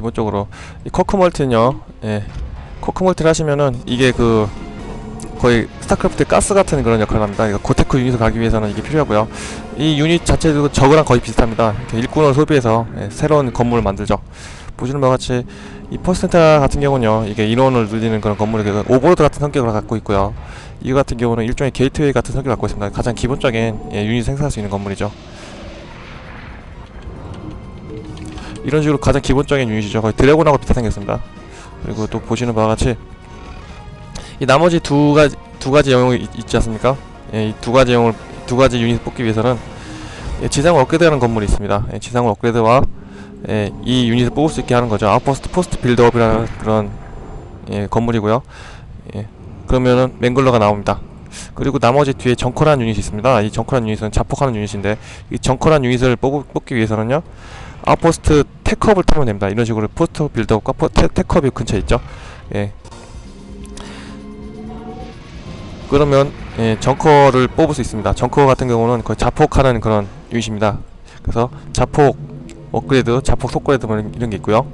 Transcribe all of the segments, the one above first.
기본적으로 이 쿼크 멀티는요, 예, 쿼크 멀티를 하시면은 이게 그 거의 스타크래프트의 가스 같은 그런 역할을 합니다. 그러니까 고테크 유닛을 가기 위해서는 이게 필요하고요. 이 유닛 자체도 저거랑 거의 비슷합니다. 이렇게 일꾼을 소비해서 새로운 건물을 만들죠. 보시는 바와 같이 이 퍼센타 같은 경우는요, 이게 인원을 늘리는 그런 건물이 오버로드 같은 성격을 갖고 있고요. 이거 같은 경우는 일종의 게이트웨이 같은 성격을 갖고 있습니다. 가장 기본적인 유닛을 생산할 수 있는 건물이죠. 이런 식으로 가장 기본적인 유닛이죠. 거의 드래곤하고 비슷하게 생겼습니다. 그리고 또 보시는 바와 같이 이 나머지 두 가지 영역이 있지 않습니까? 예, 이 두 가지 유닛을 뽑기 위해서는 지상을 업그레이드하는 건물이 있습니다. 지상을 업그레이드와 이 유닛을 뽑을 수 있게 하는 거죠. 아웃포스트 포스트 빌드업이라는 그런 건물이고요. 그러면은 맹글러가 나옵니다. 그리고 나머지 뒤에 정커라는 유닛이 있습니다. 이 정커라는 유닛은 자폭하는 유닛인데, 이 정커라는 유닛을 뽑기 위해서는요, 아웃포스트 테크업을 타면 됩니다. 이런 식으로 포스트 빌드업과 테크업이 근처에 있죠. 그러면 정커를 뽑을 수 있습니다. 정커 같은 경우는 거의 자폭하는 그런 유닛입니다. 그래서 자폭 업그레이드, 자폭 속그레이드 뭐 이런 게 있고요.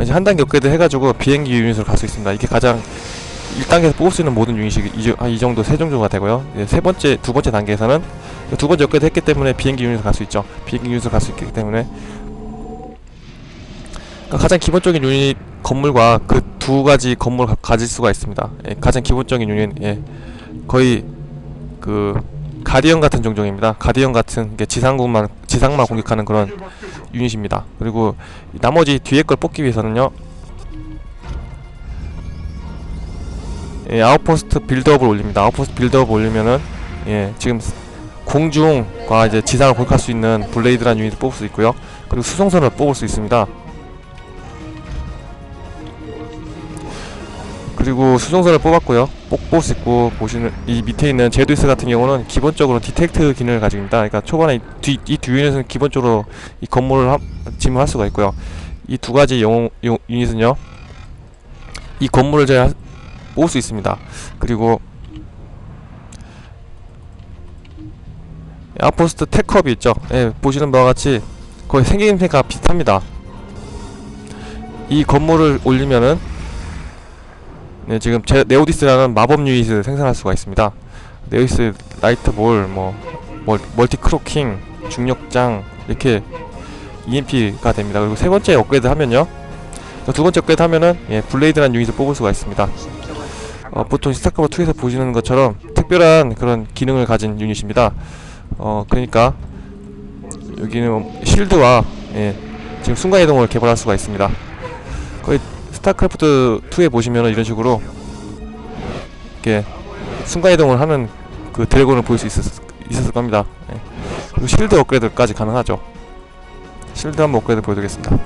이제 한 단계 업그레이드 해가지고 비행기 유닛으로 갈 수 있습니다. 이게 가장 1단계에서 뽑을 수 있는 모든 유닛이 이 정도, 세 정도가 되고요. 두 번째 단계에서는 두 번째 업그레이드 했기 때문에 비행기 유닛으로 갈 수 있죠. 비행기 유닛으로 갈 수 있기 때문에, 그러니까 가장 기본적인 유닛 건물과 그 두 가지 건물을 가질 수가 있습니다. 가장 기본적인 유닛, 거의 그 가디언 같은 종족입니다. 가디언 같은 게 지상만 공격하는 그런 유닛입니다. 그리고 나머지 뒤에 걸 뽑기 위해서는요, 아웃포스트 빌드업을 올립니다. 아웃포스트 빌드업을 올리면은 지금 공중과 이제 지상을 공격할 수 있는 블레이드라는 유닛을 뽑을 수 있고요. 그리고 수송선을 뽑을 수 있습니다. 그리고 수송선을 뽑았고요. 뽑을 수 있고, 보시는 이 밑에 있는 제두스 같은 경우는 기본적으로 디텍트 기능을 가지고 있습니다. 그러니까 초반에 이 두 유닛은 기본적으로 이 건물을 지문할 수가 있고요. 이 두 가지 유닛은요, 이 건물을 제가 뽑을 수 있습니다. 그리고 아웃포스트 테크업이 있죠. 보시는 바와 같이 거의 생김새가 비슷합니다. 이 건물을 올리면은 지금 네오디스라는 마법 유닛을 생산할 수가 있습니다. 네오디스 라이트볼, 멀티 크로킹, 중력장, 이렇게 EMP가 됩니다. 그리고 세 번째 업그레이드 하면요, 두 번째 업그레이드 하면은 블레이드라는 유닛을 뽑을 수가 있습니다. 보통 스타크래프트 2에서 보시는 것처럼 특별한 그런 기능을 가진 유닛입니다. 그러니까 여기는 실드와 지금 순간이동을 개발할 수가 있습니다. 거의 스타크래프트 2에 보시면은 이런 식으로 이렇게 순간이동을 하는 그 드래곤을 볼 수 있었을 겁니다. 그리고 실드 업그레이드까지 가능하죠. 실드 한번 업그레이드 보여드리겠습니다.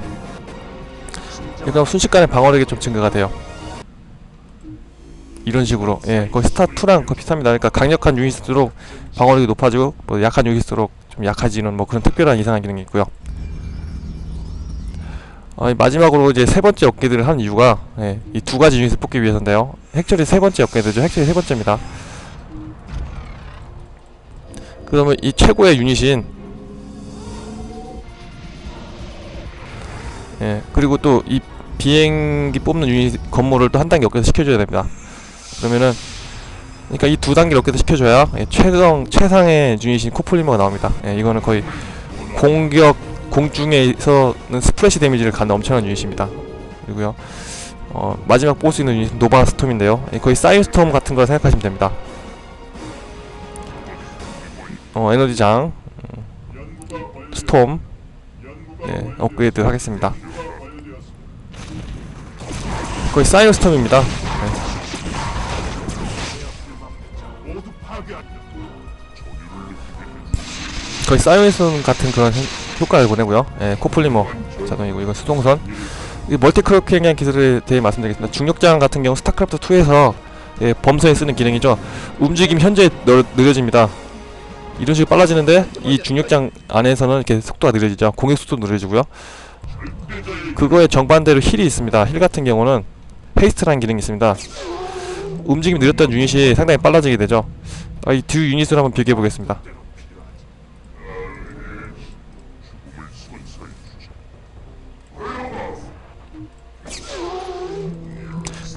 그럼 순식간에 방어력이 좀 증가가 돼요. 이런 식으로 거의 스타2랑 거의 비슷합니다. 그러니까 강력한 유닛일수록 방어력이 높아지고, 약한 유닛일수록 좀 약해지는 그런 특별한 이상한 기능이 있고요. 마지막으로 이제 세 번째 업그레이드를 한 이유가 이 두 가지 유닛을 뽑기 위해서인데요. 핵처리 세 번째 업그레이드죠. 핵처리 세 번째입니다. 그러면 이 최고의 유닛인 그리고 또 이 비행기 뽑는 유닛 건물을 또 한 단계 업그레이드 시켜줘야 됩니다. 그러면은, 그러니까 이 두 단계를 업그레이드 시켜줘야 최상의 유닛인 코폴리머가 나옵니다. 이거는 거의 공중에서는 스플래시 데미지를 갖는 엄청난 유닛입니다. 그리고요, 마지막 뽑을 수 있는 유닛은 노바 스톰인데요. 거의 사이언 스톰 같은 걸 생각하시면 됩니다. 에너지장, 스톰, 업그레이드 하겠습니다. 거의 사이언 스톰입니다. 거의 사이언 같은 그런 효과를 보내고요. 코폴리머 자동이고, 이건 수동선. 이 멀티 크로킹이라는 기술에 대해 말씀드리겠습니다. 중력장 같은 경우 스타크래프트 2에서 범서에 쓰는 기능이죠. 움직임 현저히 느려집니다. 이런 식으로 빨라지는데, 이 중력장 안에서는 이렇게 속도가 느려지죠. 공격 속도 느려지고요. 그거에 정반대로 힐이 있습니다. 힐 같은 경우는 페이스트라는 기능이 있습니다. 움직임이 느렸던 유닛이 상당히 빨라지게 되죠. 이 두 유닛을 한번 비교해 보겠습니다.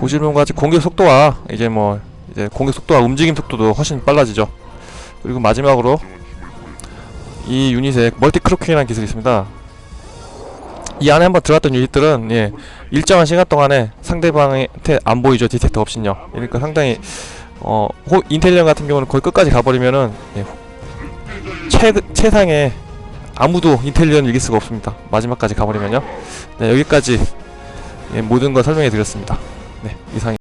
보시는 것 같이 공격 속도와 이제 공격 속도와 움직임 속도도 훨씬 빨라지죠. 그리고 마지막으로 이 유닛에 멀티 크로킹이라는 기술이 있습니다. 이 안에 한번 들어갔던 유닛들은 일정한 시간 동안에 상대방한테 안 보이죠. 디텍터 없이요. 그러니까 상당히 인텔리언 같은 경우는 거의 끝까지 가버리면은 최상의 아무도 인텔리언을 이길 수가 없습니다. 마지막까지 가버리면요. 네, 여기까지 모든 걸 설명해 드렸습니다. 네, 이상입니다.